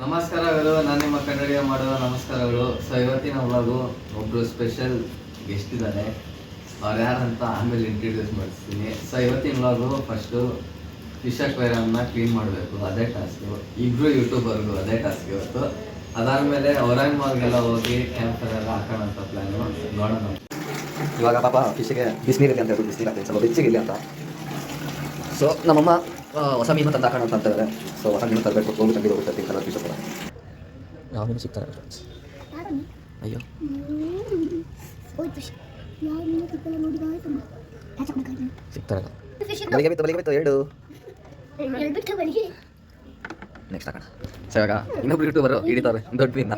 ನಮಸ್ಕಾರಗಳು, ನಾನು ನಿಮ್ಮ ಕನ್ನಡಿಗ ಮಾಡುವ ನಮಸ್ಕಾರಗಳು. ಸೊ ಇವತ್ತಿನ ವ್ಲಾಗು ಒಬ್ಬರು ಸ್ಪೆಷಲ್ ಗೆಸ್ಟ್ ಇದ್ದಾರೆ. ಅವ್ರು ಯಾರಂತ ಆಮೇಲೆ ಇಂಟ್ರಡ್ಯೂಸ್ ಮಾಡಿಸ್ತೀನಿ. ಸೊ ಇವತ್ತಿನ ವ್ಲಾಗು ಫಸ್ಟು ಫಿಶ್ ಅಕ್ವೇರಿಯಂನ ಕ್ಲೀನ್ ಮಾಡಬೇಕು, ಅದೇ ಟಾಸ್ಕು. ಇಬ್ಬರು ಯೂಟ್ಯೂಬರ್ಗೂ ಅದೇ ಟಾಸ್ಕ್ ಇವತ್ತು. ಅದಾದಮೇಲೆ ಹೊರಗೆ ಮಾಲ್ಗೆಲ್ಲ ಹೋಗಿ ಕ್ಯಾಂಪ್ ಎಲ್ಲ ಹಾಕೋಣ ಅಂತ ಪ್ಲ್ಯಾನು. ನೋಡೋಣ. ಇವಾಗ ಪಾಪ ಫಿಶ್ಗೆ ಬಿಸಿನೀರಿಲ್ಲ ಅಂತ ಹೇಳ್ಬಿಟ್ಟು ಬಿಸಿನೀರು ಆಗ್ತದೆ, ಸ್ವಲ್ಪ ಬೆಚ್ಚಗಿಲ್ಲ ಅಂತ. ಸೊ ನಮ್ಮಮ್ಮ ಹೊಸ ಮೀನು ತಂದು ಹಾಕೋಣ ಅಂತ ಅಂತಾರೆ. ಸೊ ಹೊಸ ಮೀನು ತರಬೇಕು, ಹೋಗಿ ತಂದು ಹೋಗ್ತಾರೆ ಕಲರ್ ಫಿಶ್ ಹತ್ರ. ಯಾವ ಮೀನು ಸಿಗ್ತಾರೆ? ಅಯ್ಯೋ ಸಿಗ್ತಾರಲ್ಲ. ಬಲಿಗೆ ಬಿತ್ತು ಎರಡು ನೆಕ್ಸ್ಟ್ ಹಾಕೋಣ. ಸೊ ಇವಾಗ ಇನ್ನೊಬ್ರು ಯೂಟ್ಯೂಬರು ಹಿಡಿತಾರೆ ದೊಡ್ಡ ಮೀನ.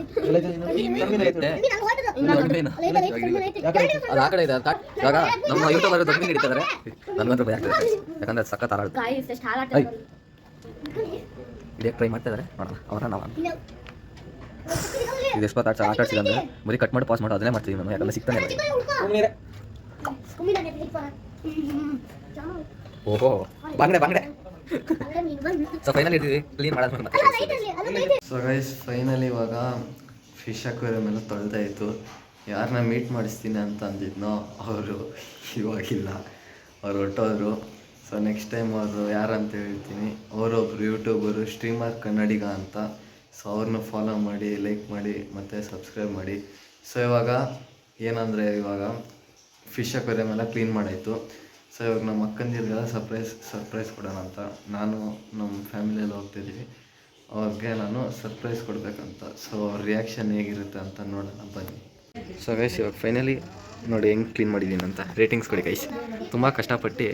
ಅದು ಆ ಕಡೆ ಇದೆ. ಇವಾಗ ನಮ್ಮ ಯೂಟ್ಯೂಬರ್ ದೊಡ್ಡ ಮೀನು ಹಿಡಿತಾರೆ. ನನಗಂತೂ ಭಯ ಆಗ್ತದೆ, ಯಾಕಂದ್ರೆ ಸಖತ್ ಹಾರಾಡ್ತು. ಇದೇ ಟ್ರೈ ಮಾಡ್ತಾ ಇದ್ದಾರೆ, ನೋಡೋಣ ಅವರ ನಾವು ಇದು ಎಷ್ಟು ಆಟ ಆಡ್ಸಿದಂದ್ರೆ ಬರೀ ಕಟ್ ಮಾಡಿ ಪಾಸ್ ಮಾಡೋ ಅದನ್ನೇ ಮಾಡ್ತೀವಿ ನಾನು, ಯಾಕಂದ್ರೆ ಸಿಗ್ತಾನೆ ಇಲ್ಲ. ಓಹೋ ಬಾಂಗಡೆ ಸೊ ಫೈನಲಿ ಕ್ಲೀನ್ ಮಾಡೋದು ಮತ್ತೆ. ಸೊ ಗೈಸ್ ಫೈನಲಿ ಇವಾಗ ಫಿಶ್ ಅಕ್ವೇರಿಯಂ ಎಲ್ಲ ತೊಳೆದಾಯಿತು. ಯಾರನ್ನ ಮೀಟ್ ಮಾಡಿಸ್ತೀನಿ ಅಂತ ಅಂದಿದ್ನೋ ಅವರು ಇವಾಗಿಲ್ಲ, ಅವ್ರು ಹೊರಟೋದ್ರು. ಸೊ ನೆಕ್ಸ್ಟ್ ಟೈಮ್ ಅವರು ಯಾರಂತ ಹೇಳ್ತೀನಿ. ಅವರೊಬ್ಬರು ಯೂಟ್ಯೂಬರು ಸ್ಟ್ರೀಮರ್ ಕನ್ನಡಿಗ ಅಂತ. ಸೊ ಅವ್ರನ್ನ ಫಾಲೋ ಮಾಡಿ, ಲೈಕ್ ಮಾಡಿ ಮತ್ತು ಸಬ್ಸ್ಕ್ರೈಬ್ ಮಾಡಿ. ಸೊ ಇವಾಗ ಏನಂದರೆ ಇವಾಗ ಫಿಶ್ ಅಕ್ವೇರಿಯಂ ಎಲ್ಲ ಕ್ಲೀನ್ ಮಾಡಾಯಿತು. ಸೊ ಇವಾಗ ನಮ್ಮ ಅಕ್ಕಂದಿರಿಗೆಲ್ಲ ಸರ್ಪ್ರೈಸ್ ಕೊಡೋಣ ಅಂತ ನಾನು ನಮ್ಮ ಫ್ಯಾಮಿಲಿಯಲ್ಲಿ ಹೋಗ್ತಿದ್ದೀವಿ. ಅವ್ರಿಗೆ ನಾನು ಸರ್ಪ್ರೈಸ್ ಕೊಡಬೇಕಂತ. ಸೊ ಅವ್ರ ರಿಯಾಕ್ಷನ್ ಹೇಗಿರುತ್ತೆ ಅಂತ ನೋಡೋಣ ಬನ್ನಿ. ಸೊ ಗೈಸ್ ಇವಾಗ ಫೈನಲಿ ನೋಡಿ ಹೆಂಗೆ ಕ್ಲೀನ್ ಮಾಡಿದ್ದೀನಿ ಅಂತ ರೇಟಿಂಗ್ಸ್ ಕೊಡಿ ಗೈಸ್. ತುಂಬ ಕಷ್ಟಪಟ್ಟು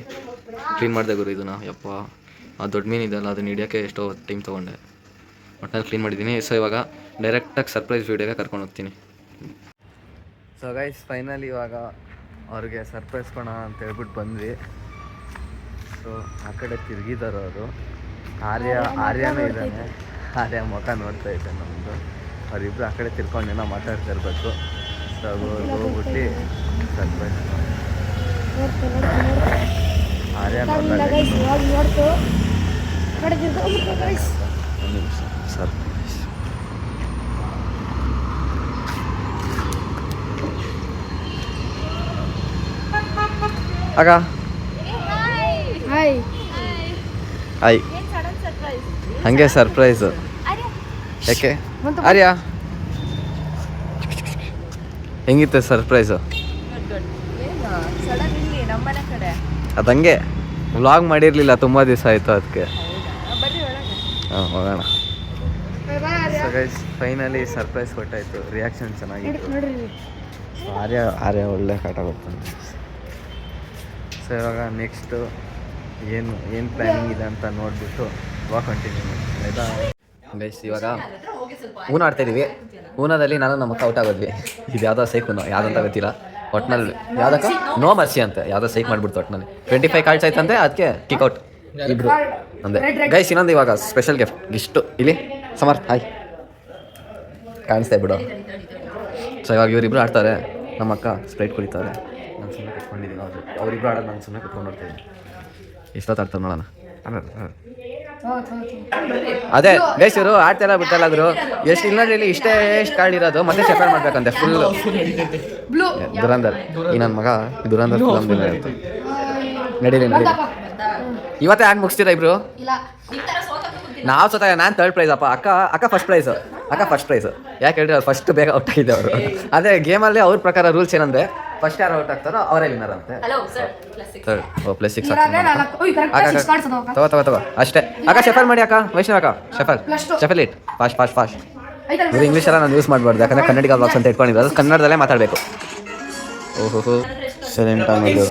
ಕ್ಲೀನ್ ಮಾಡಿದೆ ಗುರು ಇದನ್ನು. ಯಪ್ಪ ಆ ದೊಡ್ಡ ಮೀನು ಇದೆಯಲ್ಲ ಅದನ್ನ ಹಿಡಿಯೋಕ್ಕೆ ಎಷ್ಟೋ ಟೈಮ್ ತೊಗೊಂಡೆ, ಒಟ್ಟಿನಲ್ಲಿ ಕ್ಲೀನ್ ಮಾಡಿದ್ದೀನಿ. ಸೊ ಇವಾಗ ಡೈರೆಕ್ಟಾಗಿ ಸರ್ಪ್ರೈಸ್ ವೀಡಿಯೋಗೆ ಕರ್ಕೊಂಡು ಹೋಗ್ತೀನಿ. ಸೊ ಗೈಸ್ ಫೈನಲಿ ಇವಾಗ ಅವ್ರಿಗೆ ಸರ್ಪ್ರೈಸ್ ಕೊಡೋಣ ಅಂತ ಹೇಳ್ಬಿಟ್ಟು ಬಂದ್ವಿ. ಸೊ ಆ ಕಡೆ ತಿರುಗಿದ್ದಾರೆ ಅವರು. ಆರ್ಯನೂ ಇದ್ದಾನೆ. ಆರ್ಯ ಮುಖ ನೋಡ್ತಾ ಇದ್ದಾನೆ ನಮ್ಮದು. ಅವರಿಬ್ಬರು ಆ ಕಡೆ ತಿರ್ಕೊಂಡೇನೋ ಮಾತಾಡ್ತಾ ಇರಬೇಕು. ಸೊ ಹೋಗ್ಬಿಟ್ಟು ಸರ್ಪ್ರೈಸ್ ಆರ್ಯ ಸರ್ಪ್ರೈಸ್. ಅಕ್ಕ ಹಾಯ್ ಹಂಗೆ ಸರ್ಪ್ರೈಸು. ಯಾಕೆ ಆರ್ಯ ಹೆಂಗಿತ್ತು ಸರ್ಪ್ರೈಸು? ಅದಂಗೆ ವ್ಲಾಗ್ ಮಾಡಿರಲಿಲ್ಲ, ತುಂಬ ದಿವಸ ಆಯಿತು ಅದಕ್ಕೆ. ಹಾಂ ಹೋಗೋಣ. ಸೊ ಗೈಸ್ ಫೈನಲಿ ಸರ್ಪ್ರೈಸ್ ಕೊಟ್ಟಾಯಿತು. ರಿಯಾಕ್ಷನ್ ಚೆನ್ನಾಗಿತ್ತು. ಆರ್ಯ ಒಳ್ಳೆ ಕಾಟ ಕೊಡ್ತಾನೆ. ಸೊ ಇವಾಗ ನೆಕ್ಸ್ಟು ಏನು ಪ್ಲ್ಯಾನಿಂಗ್ ಇದೆ ಅಂತ ನೋಡಿಬಿಟ್ಟು ವಾಕ್ ಕಂಟಿನ್ಯೂ ಆಯಿತಾ ಗೈಸ್. ಇವಾಗ ಊನ ಆಡ್ತಾಯಿದ್ದೀವಿ. ಊನದಲ್ಲಿ ನಾನು ನಮ್ಮ ಅಕ್ಕ ಔಟ್ ಆಗೋದ್ವಿ. ಇದು ಯಾವುದೋ ಸೈಕ್ ಯಾವುದಂತ ಗೊತ್ತಿಲ್ಲ. ಒಟ್ಟಿನಲ್ಲಿ ಯಾವುದಕ್ಕ ನೋ ಮರ್ಸಿ ಅಂತೆ ಯಾವುದೋ ಸೈಕ್ ಮಾಡಿಬಿಡ್ತು. ಒಟ್ಟಿನಲ್ಲಿ 25 ಕಾರ್ಡ್ಸ್ ಆಯ್ತಂತೆ, ಅದಕ್ಕೆ ಕಿಕ್ಔಟ್ ಇಬ್ಬರು ಅಂದೆ ಗೈಸ್. ಇನ್ನೊಂದು ಇವಾಗ ಸ್ಪೆಷಲ್ ಗಿಫ್ಟ್ ಇಷ್ಟು ಇಲ್ಲಿ ಸಮರ್ಥ್ ಹಾಯ್ ಕಾಣಿಸ್ತಾ ಬಿಡು. ಸೊ ಇವಾಗ ಇವರಿಬ್ಬರು ಆಡ್ತಾರೆ. ನಮ್ಮ ಅಕ್ಕ ಸ್ಪ್ರೈಟ್ ಕುಡಿತಾರೆ, ನಾನು ಸುಮ್ಮನೆ ಕುತ್ಕೊಂಡಿದ್ದೀನಿ. ಅವರಿಬ್ಬರು ಆಡೋದು ನಾನು ಸುಮ್ಮನೆ ಕುತ್ಕೊಂಡು ನೋಡ್ತೀನಿ. ಎಷ್ಟೊತ್ತು ಆಡ್ತಾರೆ ನೋಡೋಣ. ಅದೇ ಗೈಸ್ ಇವರು ಆಡ್ತಾಯಿಲ್ಲ ಬಿಟ್ಟಲ್ಲ ಗುರು. ಎಷ್ಟು ಇಲ್ಲಿ ಎಷ್ಟು ಕಾರ್ಡ್ ಇರೋದು ಮತ್ತೆ ಸೆಪರೇಟ್ ಮಾಡ್ಬೇಕಂತೆ ಫುಲ್ ದುರಂದರ್. ಈ ನನ್ನ ಮಗ ದುರಂದರ್ ಫಿಲಮ್ ಅಂತ ನಡೀರಿ ಇವತ್ತೇ ಆಗಿ ಮುಗಿಸ್ತೀರಾ ಇಬ್ರು? ನಾವು ಸೋತ ನಾನು ಥರ್ಡ್ ಪ್ರೈಸ್ ಅಪ್ಪ. ಅಕ್ಕ ಫಸ್ಟ್ ಪ್ರೈಸು. ಯಾಕೆ ಹೇಳ್ರಿ ಅವ್ರು ಫಸ್ಟ್ ಬೇಗ ಔಟ್ ಆಗಿದ್ದೆ ಅವರು. ಅದೇ ಗೇಮಲ್ಲಿ ಅವ್ರ ಪ್ರಕಾರ ರೂಲ್ಸ್ ಏನಂದರೆ ಫಸ್ಟ್ ಯಾರು ಔಟ್ ಆಗ್ತಾರೋ ಅವರೇ ವಿನ್ನರ್ ಅಂತೆ. +6 ತಗೋ ಅಷ್ಟೇ. ಅಕ್ಕ ಶಫಲ್ ಮಾಡಿ ಅಕ್ಕ. ವೈಷ್ಣವ್ ಅಕ್ಕ ಶಫಲ್ ಇಟ್ ಫಾಸ್ಟ್. ಇವ್ರು ಇಂಗ್ಲೀಷ್ ಎಲ್ಲ ನಾನು ಯೂಸ್ ಮಾಡಬಾರ್ದು, ಯಾಕಂದರೆ ಕನ್ನಡಿಗ ಬ್ಲಾಗ್ಸ್ ಅಂತ ಇಟ್ಕೊಂಡಿದ್ದು. ಕನ್ನಡದಲ್ಲೇ ಮಾತಾಡಬೇಕು. ಓಹೋ ಸೈಲೆಂಟ್ ಆಗೋದು.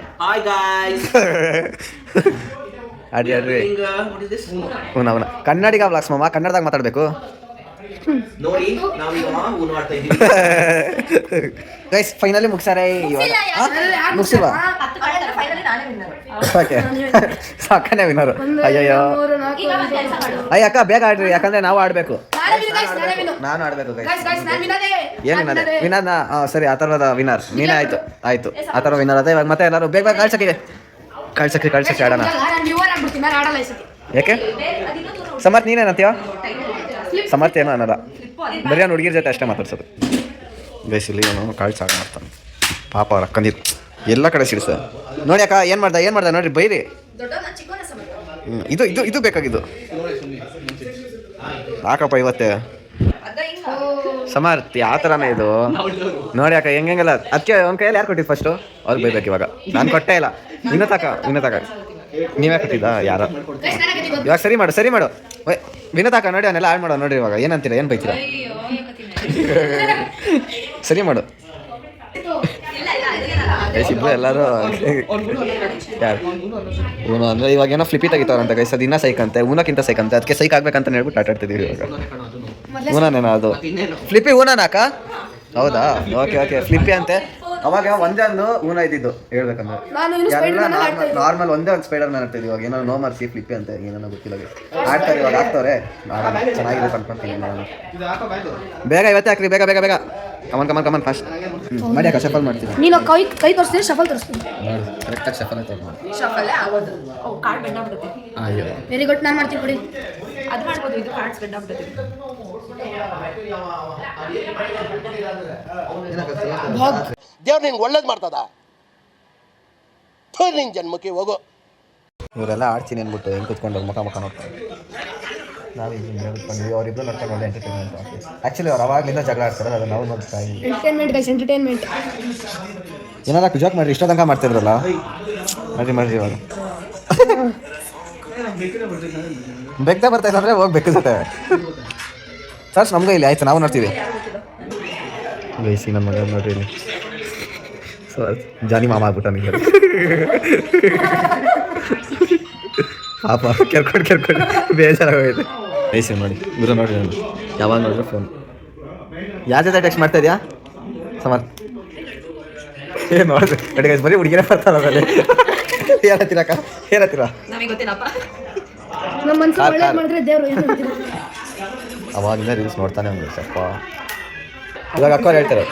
ಆಡ್ರಿ ಅವನ ಕನ್ನಡಿಗ ಬ್ಲಾಗ್ಸ್ ಮಾಮ, ಕನ್ನಡದಾಗ ಮಾತಾಡಬೇಕು ನೋಡಿ. ಗೈಸ್ ಫೈನಲಿ ಮುಗಿಸಾರೆ. ಮುಗಿಸಿಲ್ವಾ? ಓಕೆ ಅಕ್ಕನೇ ವಿನ್ನರು. ಅಯ್ಯಯ್ಯೋ ಅಕ್ಕ ಬೇಗ ಆಡ್ರಿ, ಯಾಕಂದ್ರೆ ನಾವು ಆಡಬೇಕು. ನಾನು ಆಡಬೇಕು ಗೈಸ್. ಏನು ವಿನ್ನರ್? ಸರಿ ಆ ಥರದ ವಿನ್ನರ್ ನೀನೇ. ಆಯಿತು ಆ ಥರ ವಿನ್ನರ್ ಅದೇ. ಇವಾಗ ಮತ್ತೆ ಎಲ್ಲರೂ ಬೇಗ ಕಳ್ಸಕ್ಕೆ ಆಡೋಣ. ಯಾಕೆ ಸಮರ್ಥ್ ನೀನೇನಂತೀವ? ಸಮರ್ಥ ಏನೋ ಅನ್ನೋದ ಬರೀ ಅವ್ನು ಹುಡುಗಿರ ಜೊತೆ ಅಷ್ಟೇ ಮಾತಾಡ್ಸೋದು ಗೈಸ್. ಇಲ್ಲಿ ಅವನು ಕಾಳು ಸಾಕು ಮಾಡ್ತಾನೆ ಪಾಪ ಅವ್ರು ಅಕ್ಕಂದಿರು ಎಲ್ಲ ಕಡೆ ಸಿಡಿಸ ನೋಡಿ ಅಕ್ಕ ಏನು ಮಾಡ್ದೆ ನೋಡ್ರಿ ಬೈರಿ. ಇದು ಇದು ಇದು ಬೇಕಾಗಿದ್ದು ಯಾಕಪ್ಪ ಇವತ್ತೇ ಸಮರ್ಥ ಯಾವ ಥರನೇ ಇದು ನೋಡಿ ಅಕ್ಕ ಹೆಂಗೆಲ್ಲ ಅದಕ್ಕೆ ಅವ್ನ ಕೈಯಲ್ಲಿ ಯಾರು ಕೊಟ್ಟಿದ್ದು ಫಸ್ಟು ಅವ್ರಿಗೆ ಬೈಬೇಕು ಇವಾಗ. ನಾನು ಕೊಟ್ಟೇ ಇಲ್ಲ. ಇನ್ನೂ ತಾಕ ನೀವೇ ಕೊಟ್ಟಿದ್ದ ಯಾರು ಇವಾಗ ಸರಿ ಮಾಡು ವಿನೋತಾಕ ನೋಡಿ ಅವನ್ನೆಲ್ಲ ಆಡ್ ಮಾಡೋ ನೋಡ್ರಿ. ಇವಾಗ ಏನಂತೀರ ಏನು ಬೈತೀರ ಸರಿ ಮಾಡು. ಇಬ್ಬರು ಎಲ್ಲರೂ ಯಾರು ಊನು ಅಂದರೆ ಇವಾಗ ಏನೋ ಫ್ಲಿಪ್ಪಿ ತೆಗಿತಾರಂತ ಗೈಸ್. ಅದು ಇನ್ನೂ ಸೈಕಂತೆ ಊನಕ್ಕಿಂತ ಸೈಕಂತೆ. ಅದಕ್ಕೆ ಸೈಕ್ ಆಗ್ಬೇಕಂತ ಹೇಳ್ಬಿಟ್ಟು ಆಟಾಡ್ತಿದ್ದೀವಿ ಇವಾಗ. ಊನೇನೋ ಅದು ಫ್ಲಿಪ್ಪಿ ಊನನಾಕ ಹೌದಾ? ಓಕೆ ಫ್ಲಿಪ್ಪಿ ಅಂತೆ. ಅವಾಗ ಒಂದೇ ಒಂದು ಊನ ಇದ್ದಿದ್ದು ಹೇಳ್ಬೇಕಂದ್ರೆ ಎಲ್ಲ ನಾರ್ಮಲ್ ಒಂದೇ ಒಂದು ಸ್ಪೈಡರ್ ಮ್ಯಾನ್ ಆಗ್ತಿದ್ವಿ. ಇವಾಗ ಏನೋ ನೋ ಮರ್ಸಿ ಫ್ಲಿಪ್ಪಿ ಅಂತ ಏನೋ ಗೊತ್ತಿಲ್ಲ ಆಡ್ತಾರೆ ಇವಾಗ ಆಗ್ತವ್ರೆ. ಚೆನ್ನಾಗಿದೆ ಅನ್ಕೊಂತೀನಿ ನಾನು. ಬೇಗ ಇವತ್ತೇ ಹಾಕ್ರಿ ಬೇಗ ಕಮನ್ ಫಾಸ್ಟ್ ಮಾಡಿ ಅಕ್ಕ ಶಫಲ್ ಮಾಡ್ತೀನಿ. ನೀನು ಕೈ ತೋರಿಸ್ತೀನಿ ಶಫಲ್ ತೋರಿಸ್ತೀನಿ. ಕರೆಕ್ಟಾಗಿ ಶಫಲ್ ಆಯ್ತು ಅಯ್ಯೋ ವೆರಿ ಗುಡ್. ನಾನು ಮಾಡ್ತೀನಿ ಕೊಡಿ. ಅದು ಮಾಡ್ಬೋದು. ಇದು ಕಾರ್ಡ್ಸ್ ಗಡ್ಡ ಬಿಡ್ತೈತಿ. ದೇವ್ರು ನಿಂಗೆ ಒಳ್ಳೇದು ಮಾಡ್ತದ ನಿನ್ ಜನ್ಮಕ್ಕೆ ಹೋಗೋ. ಇವರೆಲ್ಲ ಆಡ್ತೀನಿ ಅಂದ್ಬಿಟ್ಟು ಹೆಂಗೆ ಕುತ್ಕೊಂಡು ಮುಖ ನೋಡ್ತಾರೆ. ನಾವು ಹಿಂಗೆ ಹೇಳ್ಕೊಂಡ್ವಿ ಅವರಿಬ್ಬರು ನೋಡ್ಕೊಂಡು ಒಳ್ಳೆ ಎಂಟರ್ಟೈನ್ಮೆಂಟ್. ಆ್ಯಕ್ಚುಲಿ ಅವ್ರು ಅವಾಗಲಿಂದ ಜಗಳ ಆಡ್ತಾರೆ. ಅದು ನಾವು ನೋಡ್ತಾ ಇದ್ದೀವಿ. ಎಂಟರ್ಟೈನ್ಮೆಂಟ್ ಏನಾದ್ರು ಜೋಕ್ ಮಾಡಿರಿ ಇಷ್ಟ ತನಕ ಮಾಡ್ತಿದ್ರಲ್ಲ ಮಾಡ್ರಿ ಇವಾಗ ಬೆಕ್ತಾ ಬರ್ತಾಯಿಲ್ಲ ಅಂದರೆ ಹೋಗಿ ಬೆಕ್ಕುತ್ತೆ ಸರ್ಸ್ ನಮಗೂ ಇಲ್ಲಿ ಆಯ್ತು ನಾವು ನೋಡ್ತೀವಿ. ಬೈಸಿ ನನ್ನ ಮಗ ನೋಡ್ರಿ ಇಲ್ಲಿ ಸೊ ಜಾನಿ ಮಾಮ ಆಗ್ಬಿಟ್ಟ ನಿಮಗೆ ಪಾಪ ಕೆರ್ಕೊಂಡು ಬೇಜಾರಾಗೋಯ್ತು. ಬೈಸಿ ನೋಡಿ ಗುರು ನೋಡ್ರಿ ನಾನು ಯಾವಾಗ ನೋಡಿದ್ರೆ ಫೋನ್ ಯಾವ ಜೊತೆ ಟೆಕ್ಸ್ಟ್ ಮಾಡ್ತಾ ಇದೆಯಾ ಸಮರ್ಥ ಏನು ನೋಡಿದ್ರೆ ಅಡುಗೆ ಬರೀ ಹುಡುಗಿನೇ ಬರ್ತಾರ ಅದರಲ್ಲಿ ಏನತ್ತೀರಾ ನಮಗೆ ಗೊತ್ತಿಲ್ಲಪ್ಪ. ನಮ್ಮ ಮನಸ್ಸು ಒಳ್ಳೇದು ಮಾಡಿದ್ರೆ ದೇವರು ಏನು ಅಂತೀರ. ಅವಾಗಿಂದ ರೀಲ್ಸ್ ನೋಡ್ತಾನೆ ಅವ್ನು ಸ್ವಲ್ಪ. ಇವಾಗ ಅಕ್ಕ ಹೇಳ್ತಾರೆ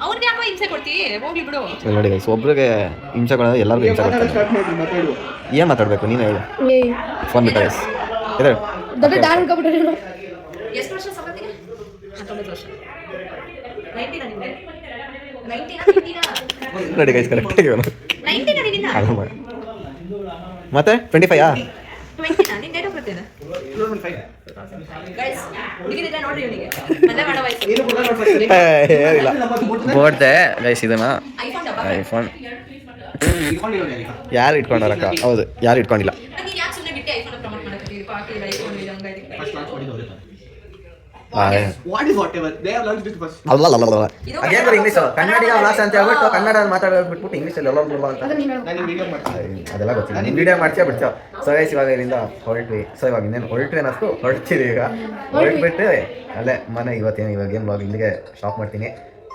ಅವ್ರಿಗೆ ಯಾಕೋ ಹಿಂಸೆ ಕೊಡ್ತಿ ಹೋಗ್ಲಿ ಬಿಡು. ನೋಡಿ ಗೈಸ್ ಒಬ್ರಿಗೆ ಹಿಂಸೆ ಕೊಡೋದು ಎಲ್ಲರಿಗೂ ಹಿಂಸೆ ಕೊಡ್ತಾರೆ. ಏನು ಮಾತಾಡಬೇಕು ನೀನು ಹೇಳು. ಫೋನ್ ಬಿಟ್ಟ ಗೈಸ್ ಇದೆ ದೊಡ್ಡ ಡಾನ್ ಅನ್ಕೊಬಿಟ್ರೆ. ಎಷ್ಟು ವರ್ಷ ಸಮರ್ಥಿಗೆ? 19 ವರ್ಷ. 19 ನಿಮಗೆ 19 ನೋಡಿ ಗೈಸ್ ಕರೆಕ್ಟಾಗಿ ಅವನು 19 ನಿನ್ನಿಂದ ಅದು ಮಾಡಿ ಮತ್ತೆ 25 20 ನಿನ್ನ ಡೇಟ್ ಆಫ್ ಬರ್ತ್ ಏನು? ಗೈಸ್ ಹುಡುಗಿನಿದ್ರೆ ನೋಡ್ರಿ ಇವನಿಗೆ ಮದುವೆ ಮಾಡೋ ವಯಸ್ಸು. ಏನಿಲ್ಲ ಬೋಡ್ದೆ ಗೈಸ್ ಇದನ್ನ ಐಫೋನ್ ಯಾರು ಇಟ್ಕೊಂಡಾರಕ್ಕ? ಹೌದು ಯಾರು ಇಟ್ಕೊಂಡಿಲ್ಲ. ನೀನು ಯಾಕೆ ಸುಮ್ಮನೆ ಬಿಟ್ಟು ಐಫೋನ್ ಪ್ರಮೋಟ್ ಮಾಡಕ್ಕೆ ಪಾರ್ಟಿ ಐಫೋನ್ ಇದೆ ಹಂಗಾಯ್ತು. ಅದೇನು ಇಂಗ್ಲೀಷ್ ಕನ್ನಡಿಗ ವ್ಲಾಸ ಅಂತ ಹೇಳ್ಬಿಟ್ಟು ಕನ್ನಡ ಮಾತಾಡ್ಬಿಟ್ಬಿಟ್ಟು ಇಂಗ್ಲೀಷಲ್ಲಿ ಎಲ್ಲ ಅಂತ ಅದೆಲ್ಲ ಗೊತ್ತಿಲ್ಲ. ನೀನು ವಿಡಿಯೋ ಮಾಡ್ತೀಯ ಬಿಡ್ತೀವ. ಸೊ ಗೈಸ್ ಇವಾಗ ಇಲ್ಲಿಂದ ಹೊರಟ್ವಿ. ಸೊ ಇವಾಗ ಇನ್ನೇನು ಹೊರಡ್ತೀವಿ ಈಗ ಹೊರಟ್ಬಿಟ್ಟು ಅಲ್ಲೇ ಮನೆ ಇವಾಗ ಏನು ಬ್ಲಾಗ್ ಇಲ್ಲಿಗೆ ಸ್ಟಾಪ್ ಮಾಡ್ತೀನಿ.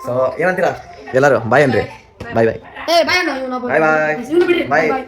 ಸೊ ಏನಂತೀರಾ ಎಲ್ಲರೂ ಬಾಯ್ ಅನ್ರಿ. ಬಾಯ್ ಏ ಬಾಯ್ ಅಣ್ಣ ಇವನು ಬಾಯ್ ಬಾಯ್ ಬಾಯ್.